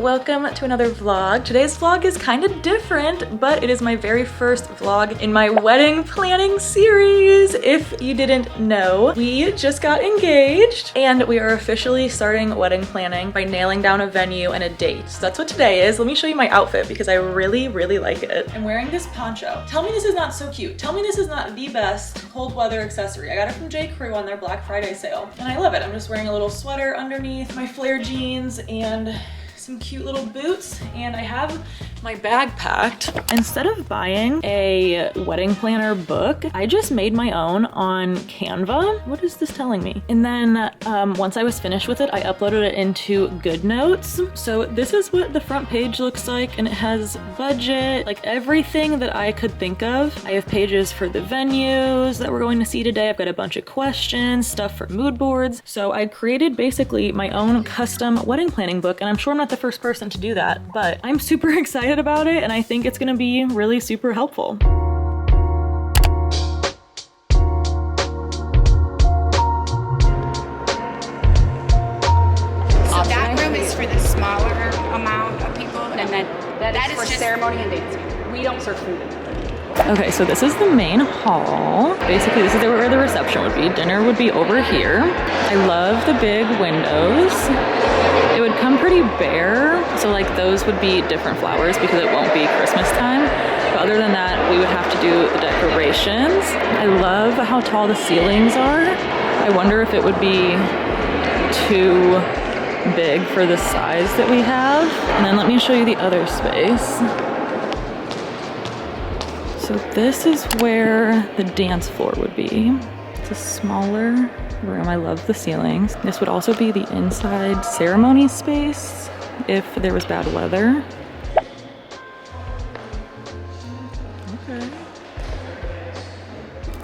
welcome to another vlog. Today's vlog is kind of different, but it is my very first vlog in my wedding planning series. If you didn't know, we just got engaged and we are officially starting wedding planning by nailing down a venue and a date. So that's what today is. Let me show you my outfit because I really like it. I'm wearing this poncho. Tell me this is not so cute. Tell me this is not the best cold weather accessory. I got it from J. Crew on their Black Friday sale and I love it. I'm just wearing a little sweater underneath my flare jeans and some cute little boots, and I have my bag packed. Instead of buying a wedding planner book, I just made my own on Canva. What is this telling me? And then once I was finished with it, I uploaded it into GoodNotes. So this is what the front page looks like, and it has budget, like everything that I could think of. I have pages for the venues that we're going to see today. I've got a bunch of questions, stuff for mood boards. So I created basically my own custom wedding planning book, and I'm sure I'm not the first person to do that, but I'm super excited about it and I think it's gonna be really super helpful. So that room is for the smaller amount of people, and then that is for just ceremony and dancing. We don't serve food in there. Okay, so this is the main hall. Basically, this is where the reception would be. Dinner would be over here. I love the big windows. It would come pretty bare, so like those would be different flowers because it won't be Christmas time. But other than that, we would have to do the decorations. I love how tall the ceilings are. I wonder if it would be too big for the size that we have. And then let me show you the other space. So this is where the dance floor would be. It's a smaller room. I love the ceilings. This would also be the inside ceremony space if there was bad weather. Okay.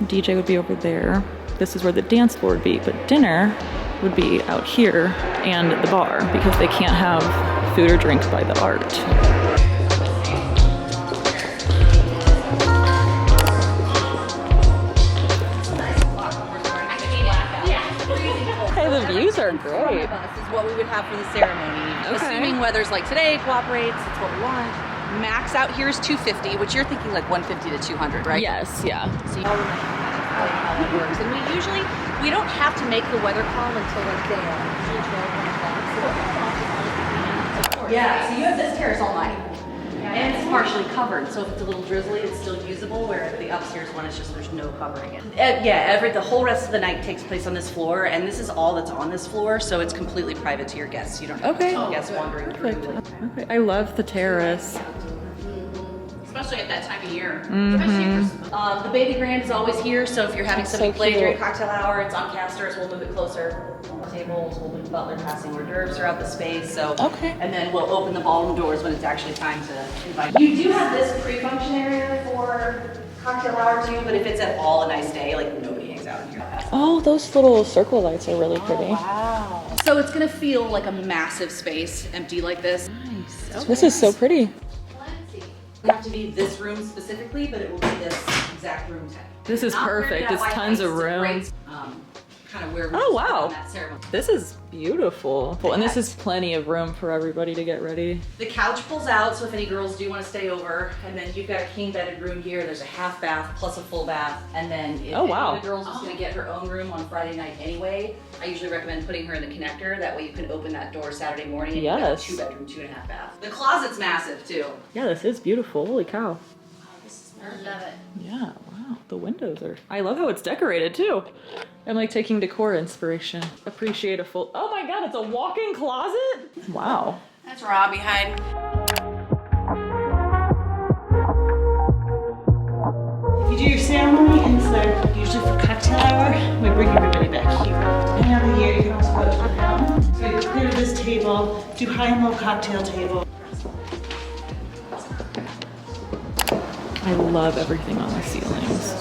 DJ would be over there. This is where the dance floor would be, but dinner would be out here and the bar because they can't have food or drinks by the art. The views are great. This is what we would have for the ceremony. Okay. Assuming weather's like today cooperates, it's what we want. Max out here is 250, which you're thinking like 150 to 200, right? Yes, yeah. So you know how that works. And we don't have to make the weather call until like day usually 12, 1 o'clock. Yeah, so you have this terrace all night. And it's partially covered, so if it's a little drizzly, it's still usable, where the upstairs one is just, there's no covering it. The whole rest of the night takes place on this floor, and this is all that's on this floor, so it's completely private to your guests. You don't have guests wandering through. Okay, I love the terrace. Especially at that time of year. The baby grand is always here, so if you're having something play during cocktail hour, it's on casters, we'll move it closer. Tables, we'll move butler passing hors d'oeuvres throughout the space, so. Okay. And then we'll open the ballroom doors when it's actually time to invite. You do have this pre-function area for cocktail hour too, but if it's at all a nice day, like nobody hangs out in here. Oh, those little circle lights are really pretty. Wow. So it's gonna feel like a massive space, empty like this. Nice. Okay. This is so pretty. It doesn't have to be this room specifically, but it will be this exact room type. This is perfect. It's tons of room. Kind of where we wow. on that ceremony. This is beautiful. And this is plenty of room for everybody to get ready. The couch pulls out, so if any girls do want to stay over, and then you've got a king bedded room here. There's a half bath plus a full bath, and then if any of the girls is going to get her own room on Friday night anyway, I usually recommend putting her in the connector. That way you can open that door Saturday morning and you've got a 2-bedroom, 2.5 bath. The closet's massive too. Yeah, this is beautiful. Holy cow. I love it. Yeah, wow. The windows are, I love how it's decorated too. I'm like taking decor inspiration. Appreciate a full, oh my God, it's a walk-in closet? Wow. That's Robbie hiding. You do your ceremony inside, usually for cocktail hour, we bring everybody back here. Any other year, you can also go to the fountain. So we clear this table, do high and low cocktail table. I love everything on the ceilings.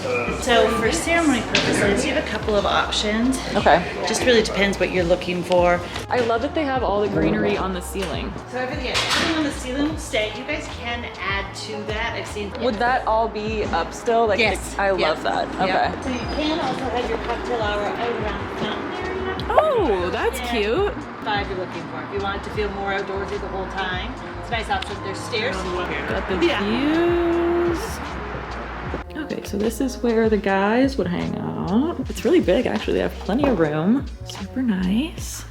So for ceremony purposes, you have a couple of options. Okay. Just really depends what you're looking for. I love that they have all the greenery on the ceiling. So everything on the ceiling will stay. You guys can add to that. I've seen. Would that all be up still? Like, yes. I love that. Okay. So you can also have your cocktail hour out around the fountain area. Oh, Oh, that's cute. 5 you're looking for. If you want it to feel more outdoorsy the whole time, it's a nice option. There's stairs. Got the views. Okay, so this is where the guys would hang out. It's really big, actually. They have plenty of room. Super nice.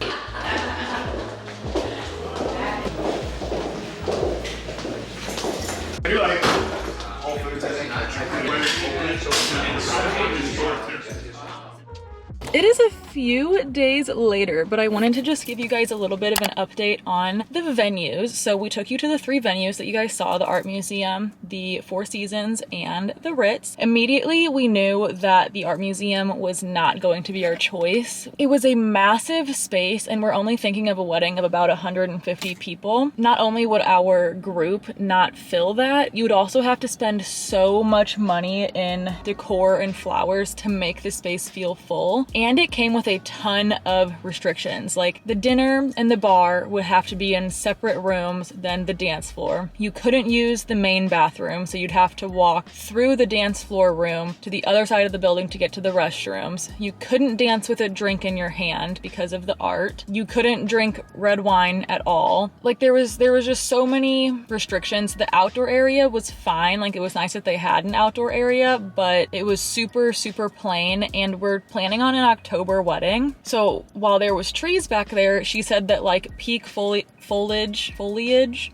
It is a few days later, but I wanted to just give you guys a little bit of an update on the venues. So we took you to the 3 venues that you guys saw, the Art Museum, the Four Seasons, and the Ritz. Immediately, we knew that the Art Museum was not going to be our choice. It was a massive space, and we're only thinking of a wedding of about 150 people. Not only would our group not fill that, you would also have to spend so much money in decor and flowers to make the space feel full. And it came with a ton of restrictions, like the dinner and the bar would have to be in separate rooms than the dance floor. You couldn't use the main bathroom, so you'd have to walk through the dance floor room to the other side of the building to get to the restrooms. You couldn't dance with a drink in your hand because of the art. You couldn't drink red wine at all. Like there was just so many restrictions. The outdoor area was fine. Like it was nice that they had an outdoor area, but it was super, super plain, and we're planning on an October wedding. So while there was trees back there, she said that like peak foliage,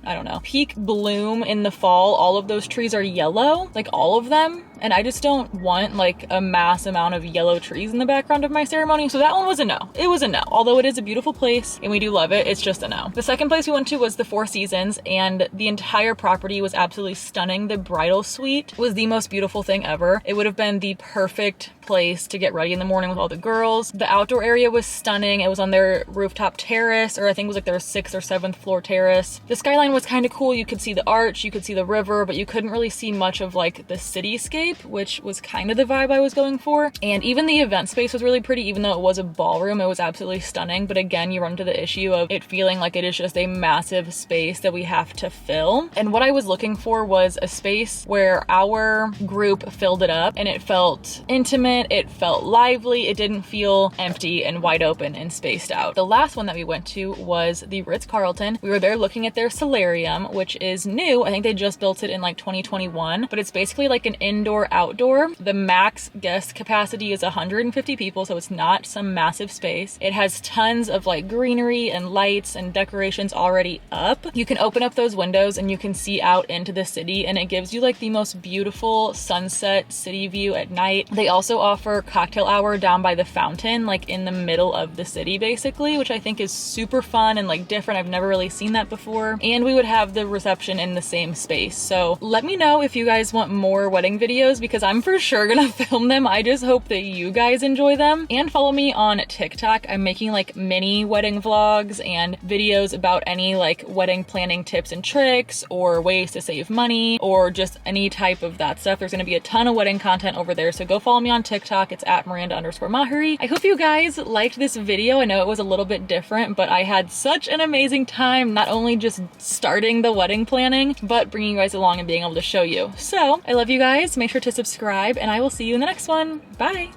I don't know, peak bloom in the fall, all of those trees are yellow, like all of them. And I just don't want like a mass amount of yellow trees in the background of my ceremony. So that one was a no. It was a no. Although it is a beautiful place and we do love it, it's just a no. The second place we went to was the Four Seasons, and the entire property was absolutely stunning. The bridal suite was the most beautiful thing ever. It would have been the perfect place to get ready in the morning with all the girls. The outdoor area was stunning. It was on their rooftop terrace, or I think it was like their 6th or 7th floor terrace. The skyline was kind of cool. You could see the arch, you could see the river, but you couldn't really see much of like the cityscape, which was kind of the vibe I was going for. And even the event space was really pretty. Even though it was a ballroom, it was absolutely stunning. But again, you run into the issue of it feeling like it is just a massive space that we have to fill. And what I was looking for was a space where our group filled it up and it felt intimate, it felt lively, it didn't feel empty and wide open and spaced out. The last one that we went to was the Ritz-Carlton. We were there looking at their solarium, which is new. I think they just built it in like 2021, but it's basically like an indoor-outdoor. The max guest capacity is 150 people, so it's not some massive space. It has tons of like greenery and lights and decorations already up. You can open up those windows and you can see out into the city, and it gives you like the most beautiful sunset city view at night. They also offer cocktail hour down by the fountain, like in the middle of the city basically, which I think is super fun and like different. I've never really seen that before. And we would have the reception in the same space. So let me know if you guys want more wedding videos, because I'm for sure gonna film them. I just hope that you guys enjoy them. And follow me on TikTok. I'm making like mini wedding vlogs and videos about any like wedding planning tips and tricks or ways to save money or just any type of that stuff. There's gonna be a ton of wedding content over there, so go follow me on TikTok. It's at Miranda_Mahari. I hope you guys liked this video. I know it was a little bit different, but I had such an amazing time not only just starting the wedding planning, but bringing you guys along and being able to show you. So I love you guys. Make sure to subscribe, and I will see you in the next one. Bye.